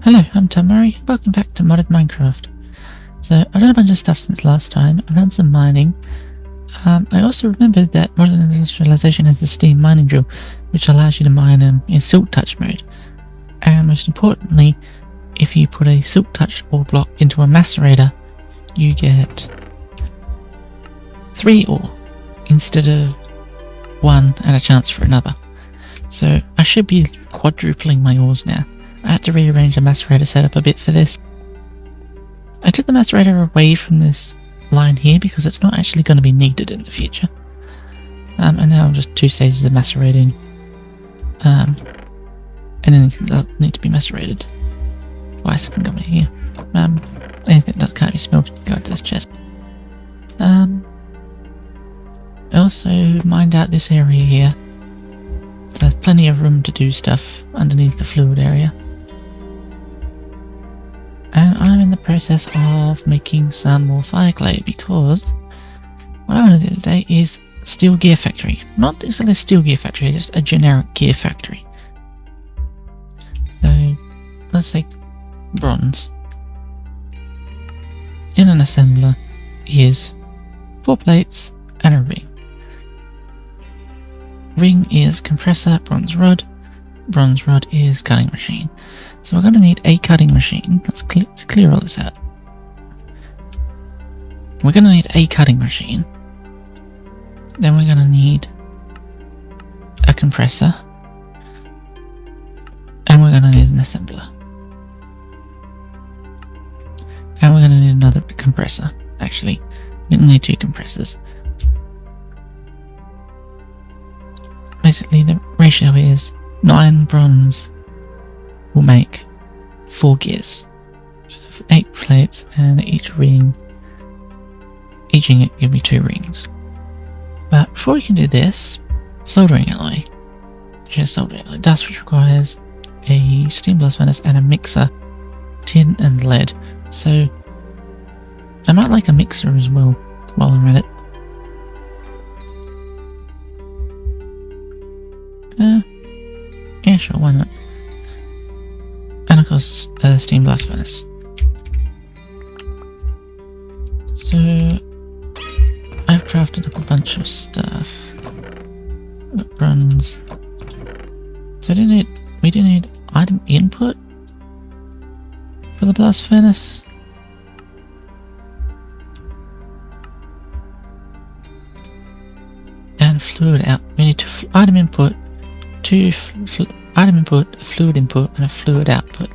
Hello, I'm Tom Murray. Welcome back to Modded Minecraft. So, I've done a bunch of stuff since last time. I've done some mining. I also remembered that Modern Industrialization has the Steam mining drill, which allows you to mine in Silk Touch mode. And most importantly, if you put a Silk Touch ore block into a macerator, you get 3 ore instead of 1 and a chance for another. So, I should be quadrupling my ores now. I had to rearrange the macerator setup a bit for this. I took the macerator away from this line here because it's not actually going to be needed in the future. And now just 2 stages of macerating. And then they'll need to be macerated. Twice can go in here. Anything that can't be smelted can go into this chest. I also mined out this area here. There's plenty of room to do stuff underneath the fluid area. And I'm in the process of making some more fire clay because what I want to do today is steel gear factory. Not exactly a steel gear factory, just a generic gear factory. So let's take bronze. In an assembler is 4 plates and a ring. Ring is compressor, bronze rod is cutting machine. So we're going to need a cutting machine. Let's clear all this out. We're going to need a cutting machine. Then we're going to need a compressor. And we're going to need an assembler. And we're going to need another compressor. Actually, we're going to need 2 compressors. Basically, the ratio is 9 bronze will make 4 gears, 8 plates, and each ring, each ingot give me 2 rings. But before we can do this, soldering alloy, which is soldering alloy dust, which requires a steam blast furnace and a mixer, tin and lead. So I might like a mixer as well while I'm at it. Yeah, sure, why not? And of course, the steam blast furnace. So I've crafted up a bunch of stuff. Bronze. So we do need item input for the blast furnace. And fluid out. We need item input, 2 item input, a fluid input, and a fluid output.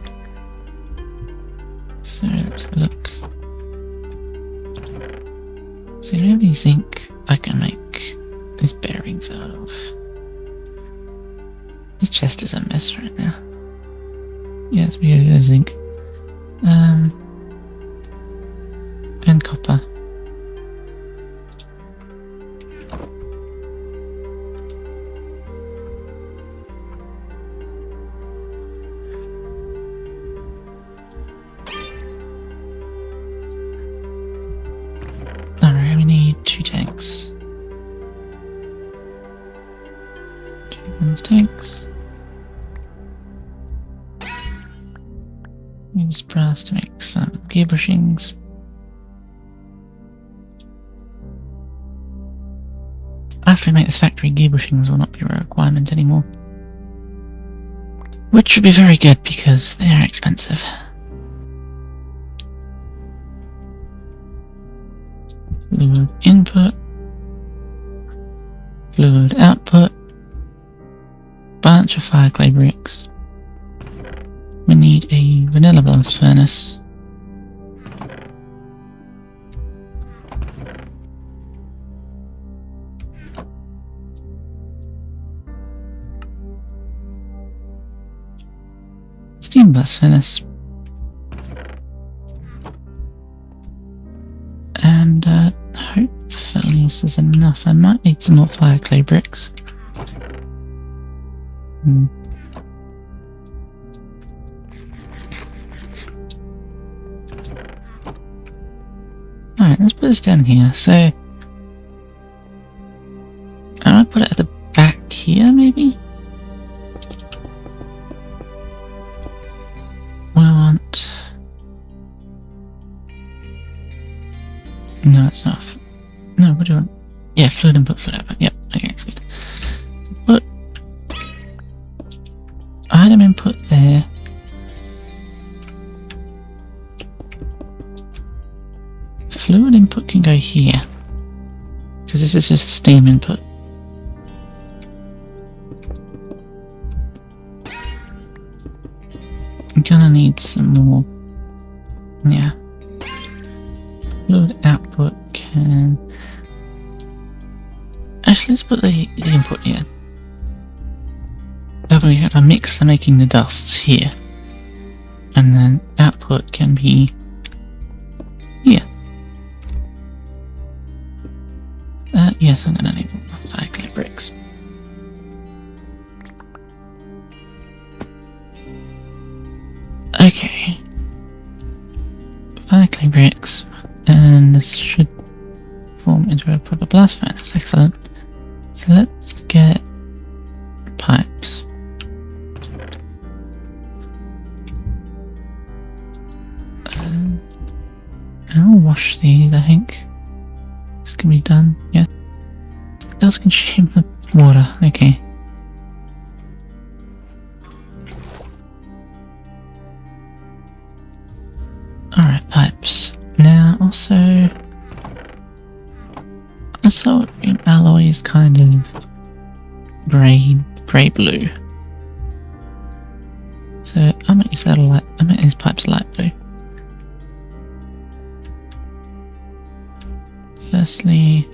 So let's have a look. So do we have any zinc I can make these bearings out of? This chest is a mess right now. Yes, we have zinc. And copper. Alright, we need 2 tanks. 2 bronze tanks. Use brass to make some gear bushings. After we make this factory, gear bushings will not be a requirement anymore. Which should be very good because they are expensive. Fluid input, fluid output, bunch of fire clay bricks. We need a vanilla blast furnace. Steam blast furnace. And hopefully this is enough. I might need some more fire clay bricks. Alright, let's put this down here. So I might put it at the back here, maybe? Well, want... No, it's not. No, what do you want? Yeah, fluid input, fluid output. Yep, okay, that's good. Put item input there. Fluid input can go here, because this is just steam input. I'm gonna need some more. Yeah. Fluid output can... Actually, let's put the input here. That way we have a mix for making the dusts here. And then output can be here. Yes, I'm gonna need 5 clay bricks. Okay. 5 clay bricks. And this should form into a proper blast furnace. Excellent. So let's get pipes. And I'll wash these, I think. This can be done, yes. It does consume the water, okay. Alright, pipes. Now, also... I saw alloy is kind of grey-blue. So I might use that light. I might use pipes light blue. Firstly,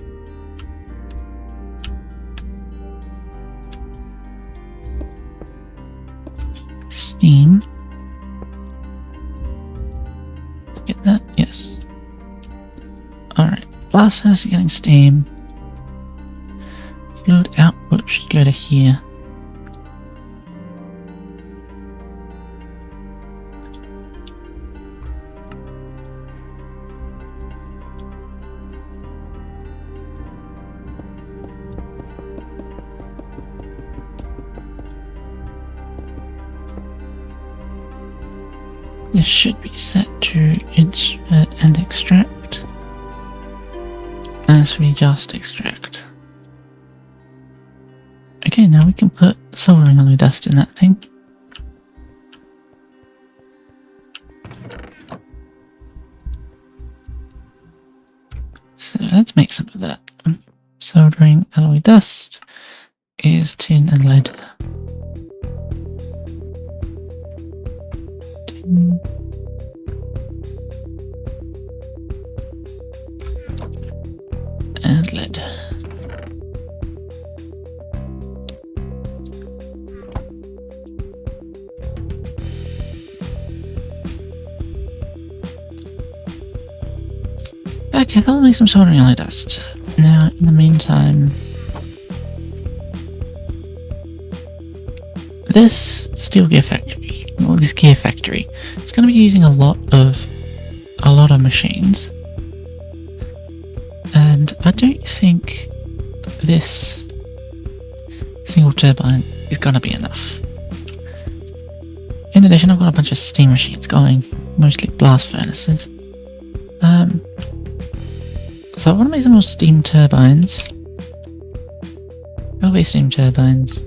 steam. Get that? Yes. Alright. Blast furnace getting steam. Fluid output should go to here. This should be set to insert and extract. As we just extract. Okay, now we can put soldering alloy dust in that thing. So let's make some of that. Soldering alloy dust is tin and lead. Tin. And lead. Okay, that'll make some soldering alloy dust. Now, in the meantime, this steel gear factory, or this gear factory, it's going to be using a lot of machines. And I don't think this single turbine is going to be enough. In addition, I've got a bunch of steam machines going, mostly blast furnaces. So I want to make some more steam turbines. Railway steam turbines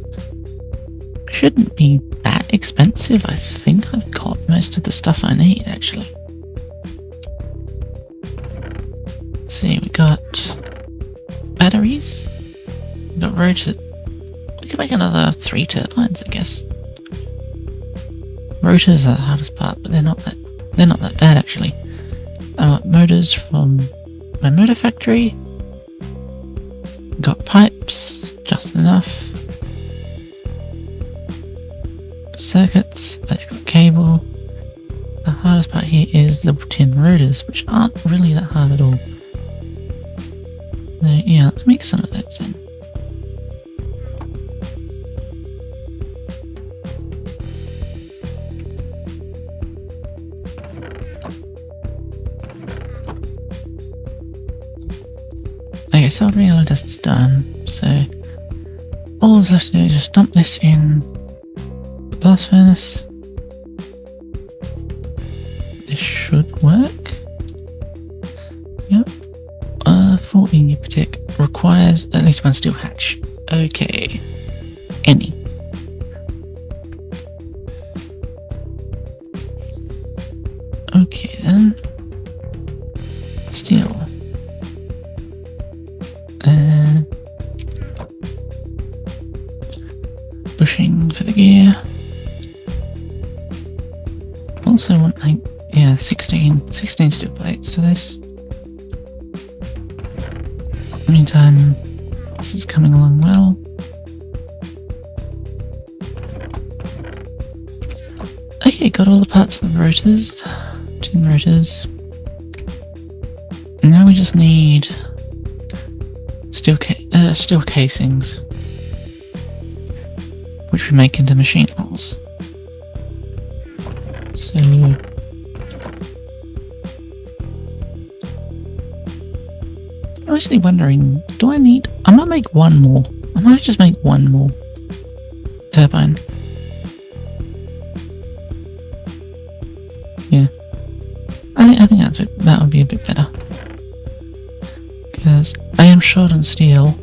shouldn't be that expensive. I think I've got most of the stuff I need, actually. See, we got batteries, we got rotors. We could make another 3 turbines, I guess. Rotors are the hardest part, but they're not that bad, actually. I got motors from my motor factory. Got pipes, just enough. Circuits, I've got cable. The hardest part here is the tin rotors, which aren't really that hard at all. So yeah, let's make some of those then. Okay, soldering alloy dust's done, so all that's left to do is just dump this in the blast furnace. this should work. Yep. 14 per tick requires at least one steel hatch. Okay. Any. Okay then. Steel. Bushing for the gear. Also want like, yeah, 16 steel plates for this. Meantime, this is coming along well. Okay, got all the parts for the rotors. 10 rotors. Now we just need steel casings, which we make into machine hulls. So I'm actually wondering, do I need... I might make one more. I might just make one more turbine. Yeah. I think that would be a bit better. Because I am short on steel.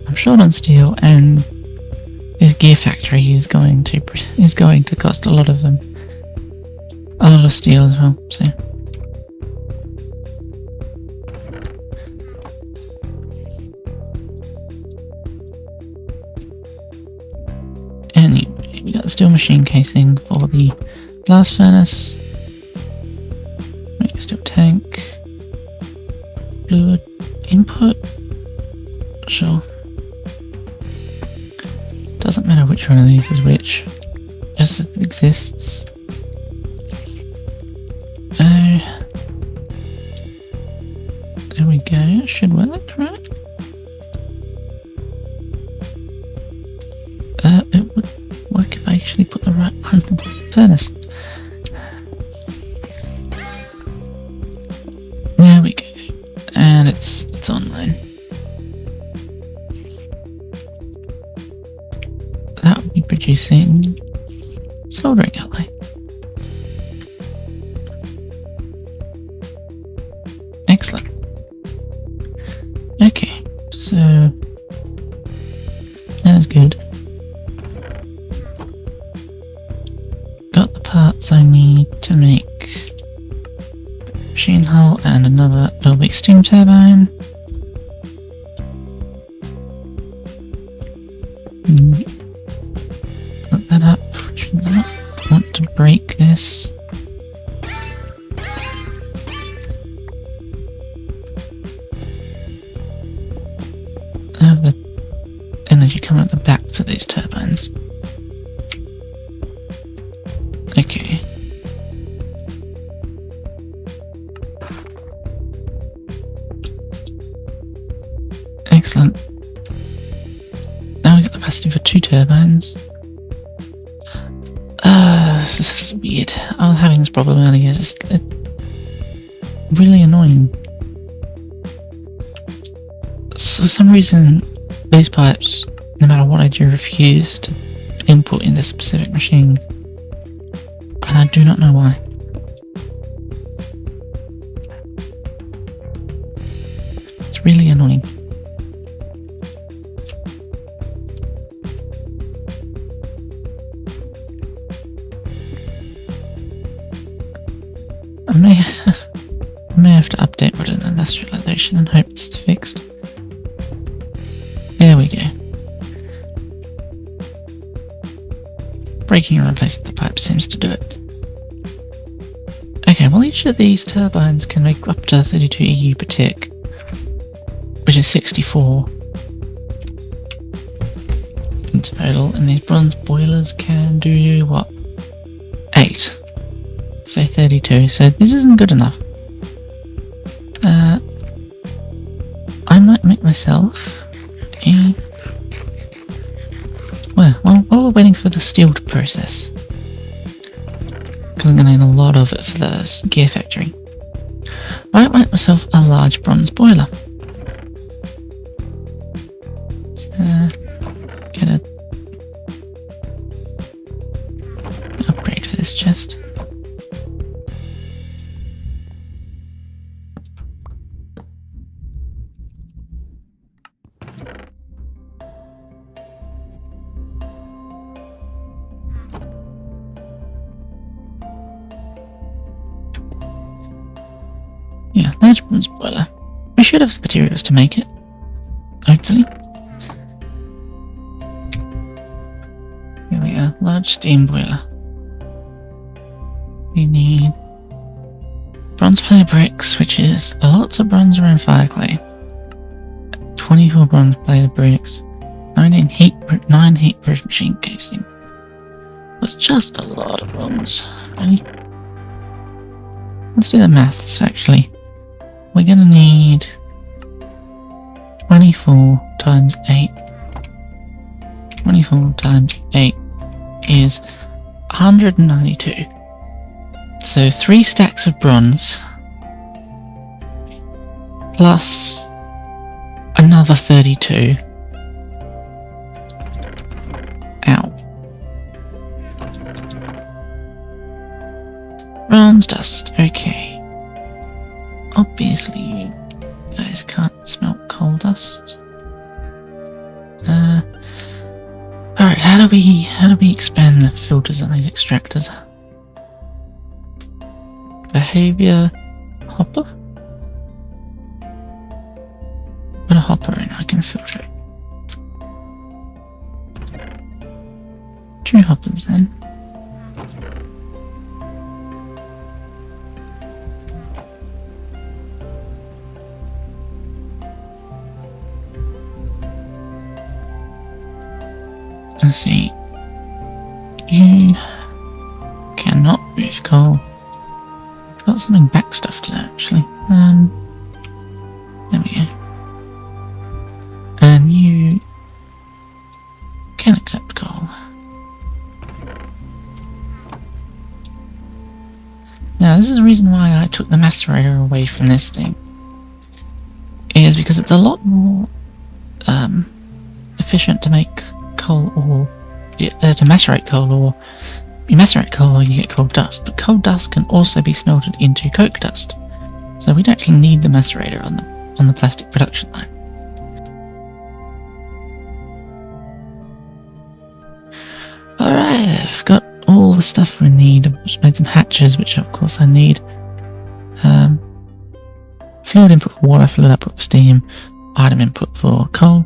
I'm short on steel, and this gear factory is going to cost a lot of them. A lot of steel as well, so... Anyway, we got steel machine casing for the blast furnace. Make a steel tank. Fluid input. Sure. Doesn't matter which one of these is which. Just if it exists. There we go. It should work, right? It would work if I actually put the right one in the furnace. There we go. And it's online. That would be producing soldering alloy. Excellent. Okay, so that is good. Got the parts I need to make machine hull and another little steam turbine. Put that up. Do not want to break this. Have the energy come at the backs of these turbines. Okay. Excellent. Now we got the capacity for 2 turbines. This is weird. I was having this problem earlier, just really annoying. So for some reason, these pipes, no matter what I do, refuse to input in this specific machine. And I do not know why. It's really annoying. I may have to update modern industrialization and hope it's fixed. There we go. Breaking and replacing the pipe seems to do it. Okay, well each of these turbines can make up to 32 EU per tick, which is 64 in total, and these bronze boilers can do what? 8. So 32, so this isn't good enough. I might make myself a... Well, while we're waiting for the steel to process, because I'm going to need a lot of it for the gear factory, I might make myself a large bronze boiler. Get an upgrade for this chest. Yeah, large bronze boiler. We should have the materials to make it. Hopefully. Here we are, large steam boiler. We need bronze plated bricks, which is lots of bronze around fire clay. 24 bronze plated bricks. 9 heat-proof machine casing. That's just a lot of bronze. Really? Let's do the maths, actually. We're gonna need 24 times 8. 24 times 8 is 192. So 3 stacks of bronze plus another 32. Ow. Bronze dust, okay. Obviously you guys can't smell coal dust. Alright, how do we expand the filters on these extractors? Behavior hopper? Put a hopper in, I can filter it. 2 hoppers then. Let's see. You cannot move coal. I've got something back stuff to do actually. There we go. And you can accept coal. Now this is the reason why I took the macerator away from this thing. Is because it's a lot more efficient to make coal ore, to macerate coal ore. You macerate coal ore, you get coal dust, but coal dust can also be smelted into coke dust. So we don't actually need the macerator on the plastic production line. Alright, I've got all the stuff we need. I've just made some hatches, which of course I need. Field input for water, fill it up with steam, item input for coal.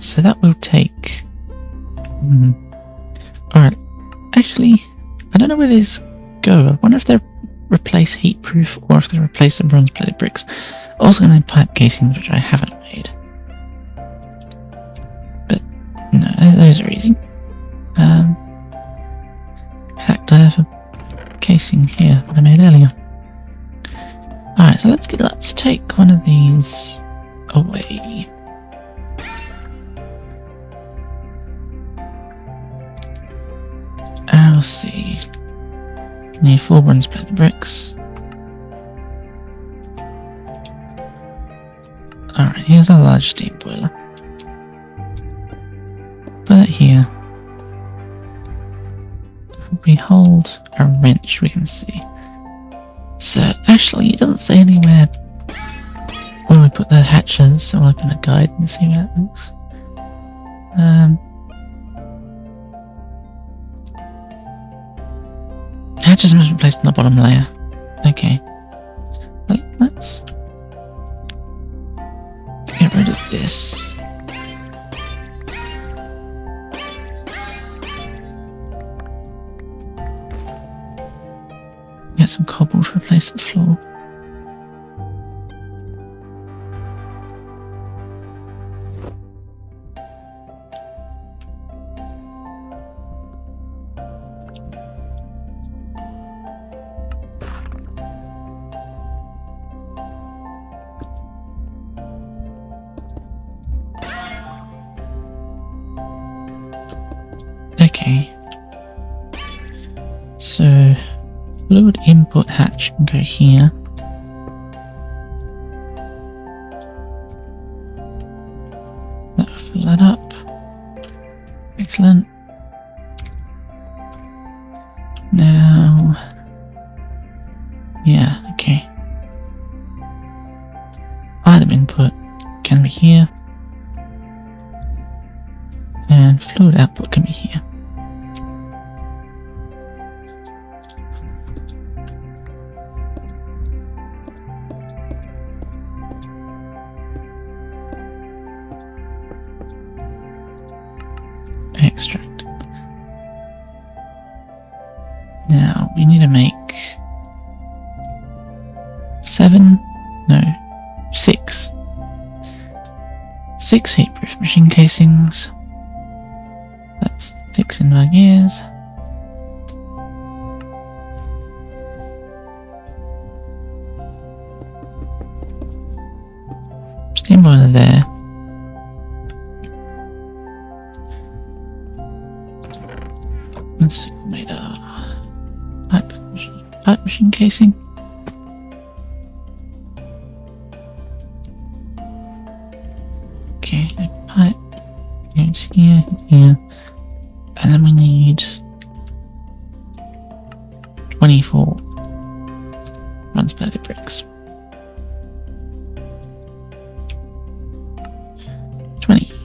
So that will take... Alright, actually, I don't know where these go. I wonder if they replace heat-proof or if they replace the bronze-plated bricks. Also going to need pipe casings, which I haven't made. But, no, those are easy. In fact, I have a casing here that I made earlier. Alright, so let's take one of these away. I'll see. Need 4 bronze-plated bricks. Alright, here's our large steam boiler. Put it here. If we hold a wrench, we can see. So, actually, it doesn't say anywhere where we put the hatches, so I'll open a guide and see how it looks. Hatches must be placed on the bottom layer. Okay. Let's get rid of this. Get some cobble to replace the floor. Okay. So fluid input hatch can go here. That'll fill that up. Excellent. Now, yeah, okay. Item input can be here, and fluid output can be here. Extract. Now we need to make 6 heat-proof machine casings. That's 6 in my gears. Steam boiler there. Let's make a pipe machine casing. Okay, a pipe goes here, here, and then we need 24 unsplattered bricks. 20.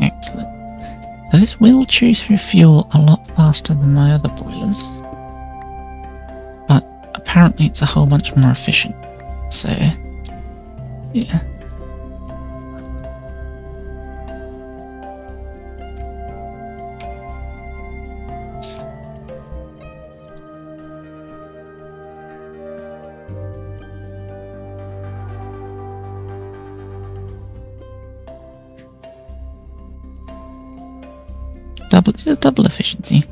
Excellent. So this will chew through fuel a lot faster than my other boilers, but apparently it's a whole bunch more efficient. So, yeah. Just double efficiency.